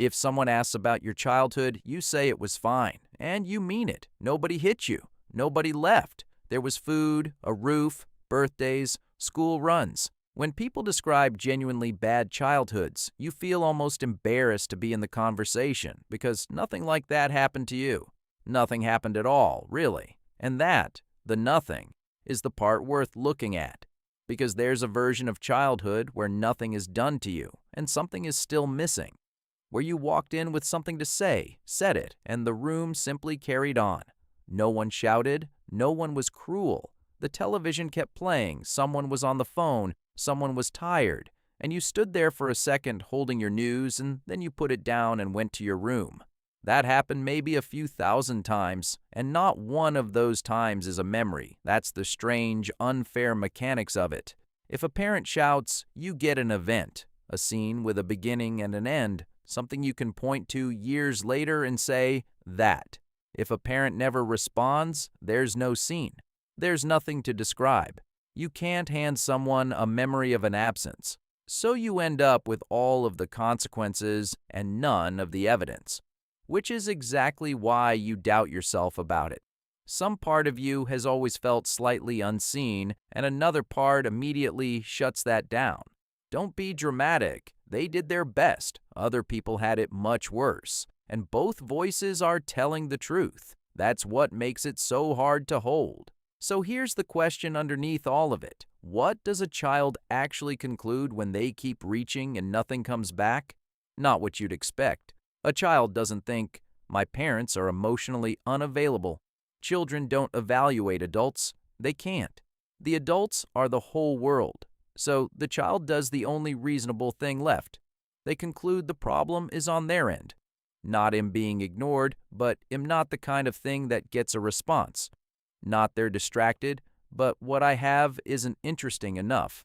If someone asks about your childhood, you say it was fine, and you mean it. Nobody hit you. Nobody left. There was food, a roof, birthdays, school runs. When people describe genuinely bad childhoods, you feel almost embarrassed to be in the conversation because nothing like that happened to you. Nothing happened at all, really. And that, the nothing, is the part worth looking at. Because there's a version of childhood where nothing is done to you and something is still missing. Where you walked in with something to say, said it, and the room simply carried on. No one shouted, no one was cruel. The television kept playing, someone was on the phone, someone was tired, and you stood there for a second holding your news and then you put it down and went to your room. That happened maybe a few thousand times, and not one of those times is a memory. That's the strange, unfair mechanics of it. If a parent shouts, you get an event, a scene with a beginning and an end, something you can point to years later and say, that. If a parent never responds, there's no scene. There's nothing to describe. You can't hand someone a memory of an absence. So you end up with all of the consequences and none of the evidence. Which is exactly why you doubt yourself about it. Some part of you has always felt slightly unseen, and another part immediately shuts that down. Don't be dramatic. They did their best. Other people had it much worse. And both voices are telling the truth. That's what makes it so hard to hold. So here's the question underneath all of it. What does a child actually conclude when they keep reaching and nothing comes back? Not what you'd expect. A child doesn't think, my parents are emotionally unavailable. Children don't evaluate adults. They can't. The adults are the whole world. So the child does the only reasonable thing left. They conclude the problem is on their end. Not him being ignored, but him not the kind of thing that gets a response. Not they're distracted, but what I have isn't interesting enough.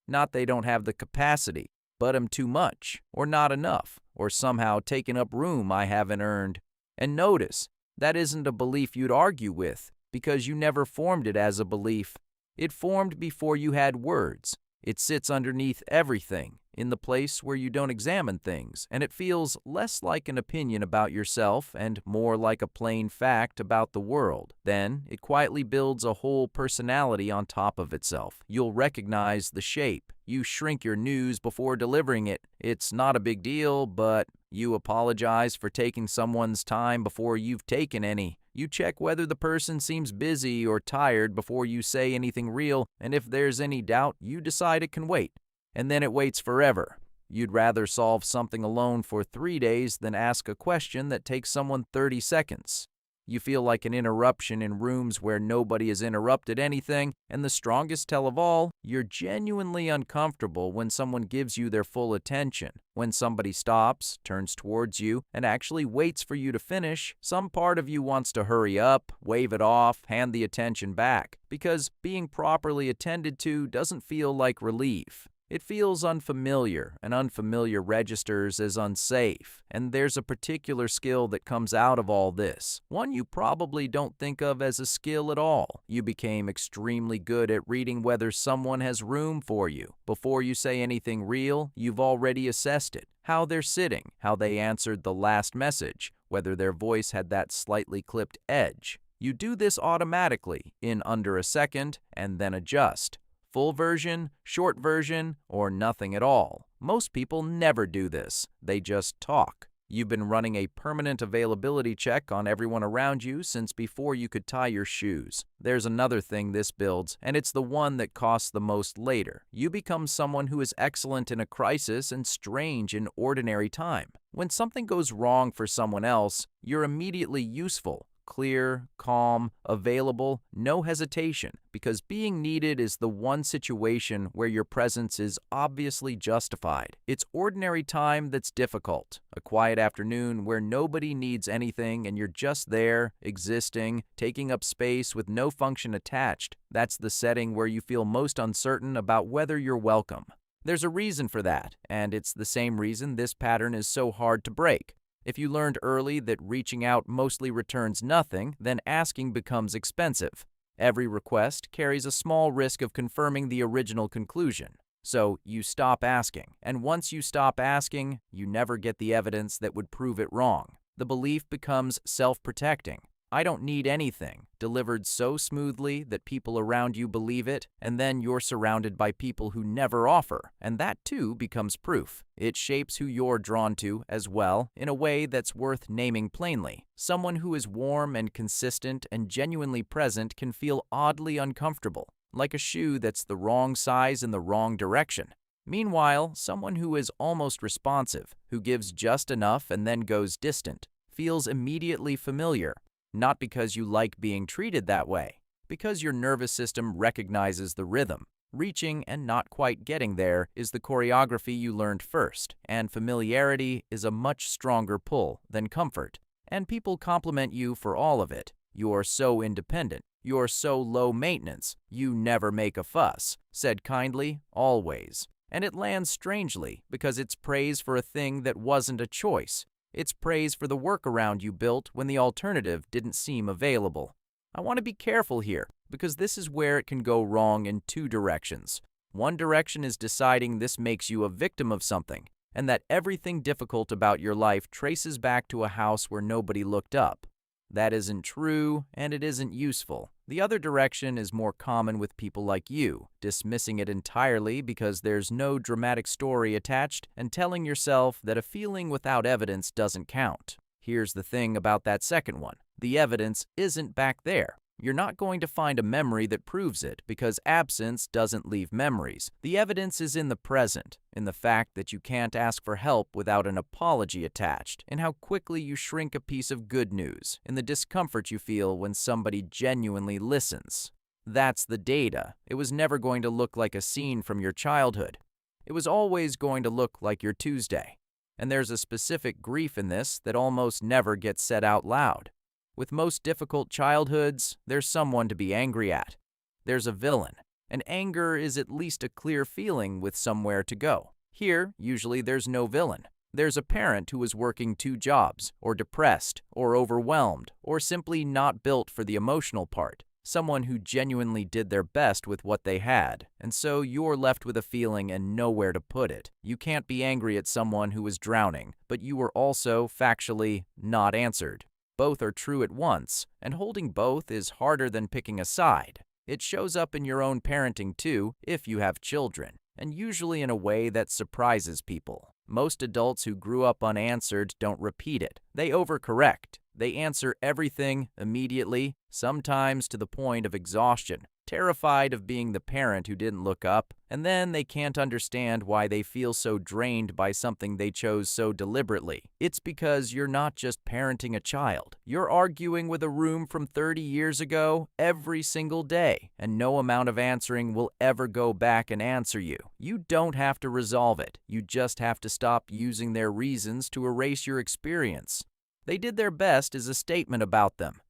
Not they don't have the capacity, but I'm too much, or not enough, or somehow taking up room I haven't earned. And notice, that isn't a belief you'd argue with, because you never formed it as a belief. It formed before you had words. It sits underneath everything, in the place where you don't examine things, and it feels less like an opinion about yourself and more like a plain fact about the world. Then, it quietly builds a whole personality on top of itself. You'll recognize the shape. You shrink your news before delivering it. It's not a big deal, but you apologize for taking someone's time before you've taken any. You check whether the person seems busy or tired before you say anything real, and if there's any doubt, you decide it can wait. And then it waits forever. You'd rather solve something alone for 3 days than ask a question that takes someone 30 seconds. You feel like an interruption in rooms where nobody has interrupted anything, and the strongest tell of all, you're genuinely uncomfortable when someone gives you their full attention. When somebody stops, turns towards you, and actually waits for you to finish, some part of you wants to hurry up, wave it off, hand the attention back, because being properly attended to doesn't feel like relief. It feels unfamiliar, and unfamiliar registers as unsafe, and there's a particular skill that comes out of all this, one you probably don't think of as a skill at all. You became extremely good at reading whether someone has room for you. Before you say anything real, you've already assessed it, how they're sitting, how they answered the last message, whether their voice had that slightly clipped edge. You do this automatically, in under a second, and then adjust. Full version, short version, or nothing at all. Most people never do this. They just talk. You've been running a permanent availability check on everyone around you since before you could tie your shoes. There's another thing this builds, and it's the one that costs the most later. You become someone who is excellent in a crisis and strange in ordinary time. When something goes wrong for someone else, you're immediately useful. Clear, calm, available, no hesitation, because being needed is the one situation where your presence is obviously justified. It's ordinary time that's difficult, a quiet afternoon where nobody needs anything and you're just there, existing, taking up space with no function attached. That's the setting where you feel most uncertain about whether you're welcome. There's a reason for that, and it's the same reason this pattern is so hard to break. If you learned early that reaching out mostly returns nothing, then asking becomes expensive. Every request carries a small risk of confirming the original conclusion. So you stop asking, and once you stop asking, you never get the evidence that would prove it wrong. The belief becomes self-protecting. I don't need anything, delivered so smoothly that people around you believe it, and then you're surrounded by people who never offer, and that too becomes proof. It shapes who you're drawn to as well, in a way that's worth naming plainly. Someone who is warm and consistent and genuinely present can feel oddly uncomfortable, like a shoe that's the wrong size in the wrong direction. Meanwhile, someone who is almost responsive, who gives just enough and then goes distant, feels immediately familiar. Not because you like being treated that way, because your nervous system recognizes the rhythm. Reaching and not quite getting there is the choreography you learned first, and familiarity is a much stronger pull than comfort. And people compliment you for all of it. You're so independent. You're so low maintenance. You never make a fuss. Said kindly, always. And it lands strangely because it's praise for a thing that wasn't a choice. It's praise for the workaround you built when the alternative didn't seem available. I want to be careful here, because this is where it can go wrong in two directions. One direction is deciding this makes you a victim of something, and that everything difficult about your life traces back to a house where nobody looked up. That isn't true, and it isn't useful. The other direction is more common with people like you, dismissing it entirely because there's no dramatic story attached and telling yourself that a feeling without evidence doesn't count. Here's the thing about that second one. The evidence isn't back there. You're not going to find a memory that proves it because absence doesn't leave memories. The evidence is in the present, in the fact that you can't ask for help without an apology attached, in how quickly you shrink a piece of good news, in the discomfort you feel when somebody genuinely listens. That's the data. It was never going to look like a scene from your childhood. It was always going to look like your Tuesday. And there's a specific grief in this that almost never gets said out loud. With most difficult childhoods, there's someone to be angry at. There's a villain, and anger is at least a clear feeling with somewhere to go. Here, usually there's no villain. There's a parent who is working 2 jobs, or depressed, or overwhelmed, or simply not built for the emotional part. Someone who genuinely did their best with what they had, and so you're left with a feeling and nowhere to put it. You can't be angry at someone who was drowning, but you were also, factually, not answered. Both are true at once, and holding both is harder than picking a side. It shows up in your own parenting too, if you have children, and usually in a way that surprises people. Most adults who grew up unanswered don't repeat it. They overcorrect. They answer everything immediately, sometimes to the point of exhaustion, terrified of being the parent who didn't look up, and then they can't understand why they feel so drained by something they chose so deliberately. It's because you're not just parenting a child. You're arguing with a room from 30 years ago every single day, and no amount of answering will ever go back and answer you. You don't have to resolve it. You just have to stop using their reasons to erase your experience. They did their best is a statement about them.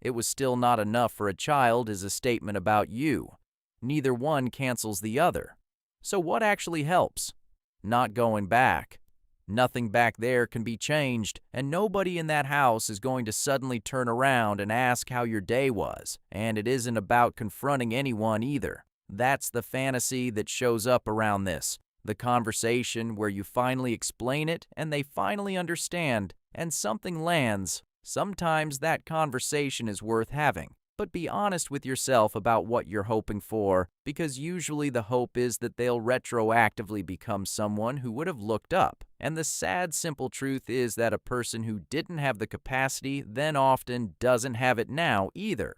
It was still not enough for a child is a statement about you. Neither one cancels the other. So what actually helps? Not going back. Nothing back there can be changed, and nobody in that house is going to suddenly turn around and ask how your day was, and it isn't about confronting anyone either. That's the fantasy that shows up around this. The conversation where you finally explain it and they finally understand, and something lands. Sometimes that conversation is worth having, but be honest with yourself about what you're hoping for, because usually the hope is that they'll retroactively become someone who would have looked up. And the sad, simple truth is that a person who didn't have the capacity then often doesn't have it now either.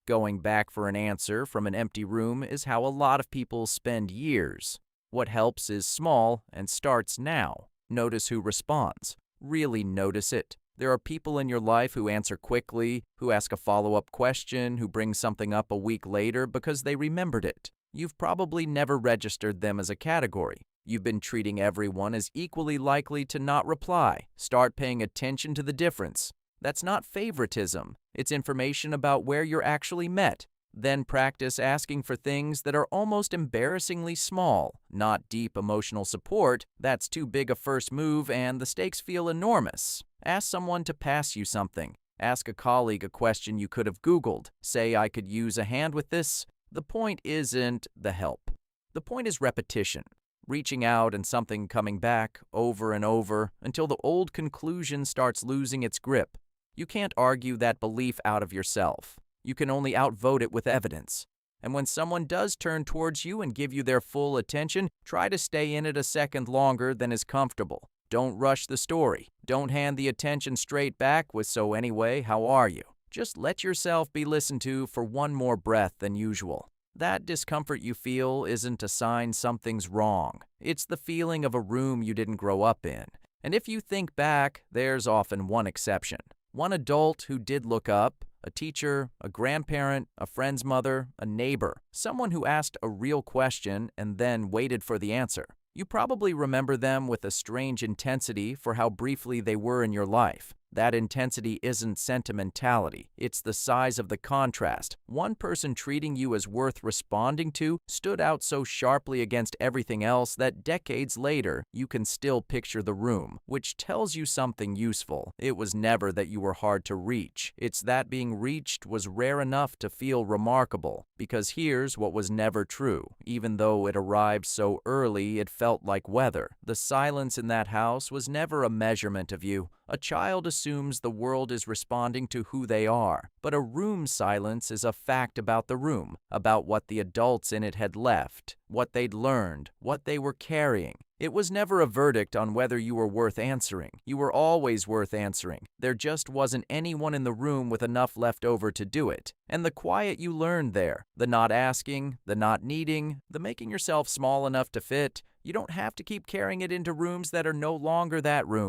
Going back for an answer from an empty room is how a lot of people spend years. What helps is small and starts now. Notice who responds. Really notice it. There are people in your life who answer quickly, who ask a follow-up question, who bring something up a week later because they remembered it. You've probably never registered them as a category. You've been treating everyone as equally likely to not reply. Start paying attention to the difference. That's not favoritism. It's information about where you're actually met. Then practice asking for things that are almost embarrassingly small, not deep emotional support. That's too big a first move and the stakes feel enormous. Ask someone to pass you something. Ask a colleague a question you could have Googled. Say, I could use a hand with this. The point isn't the help. The point is repetition. reaching out and something coming back over and over until the old conclusion starts losing its grip. You can't argue that belief out of yourself. You can only outvote it with evidence. And when someone does turn towards you and give you their full attention, try to stay in it a second longer than is comfortable. Don't rush the story. Don't hand the attention straight back with "so anyway, how are you?" Just let yourself be listened to for one more breath than usual. That discomfort you feel isn't a sign something's wrong. It's the feeling of a room you didn't grow up in. And if you think back, there's often one exception. One adult who did look up, a teacher, a grandparent, a friend's mother, a neighbor, someone who asked a real question and then waited for the answer. You probably remember them with a strange intensity for how briefly they were in your life. That intensity isn't sentimentality, it's the size of the contrast. One person treating you as worth responding to stood out so sharply against everything else that decades later, you can still picture the room, which tells you something useful. It was never that you were hard to reach. It's that being reached was rare enough to feel remarkable. Because here's what was never true. Even though it arrived so early, it felt like weather. The silence in that house was never a measurement of you. A child assumes the world is responding to who they are, but a room's silence is a fact about the room, about what the adults in it had left, what they'd learned, what they were carrying. It was never a verdict on whether you were worth answering. You were always worth answering. There just wasn't anyone in the room with enough left over to do it. And the quiet you learned there, the not asking, the not needing, the making yourself small enough to fit, you don't have to keep carrying it into rooms that are no longer that room.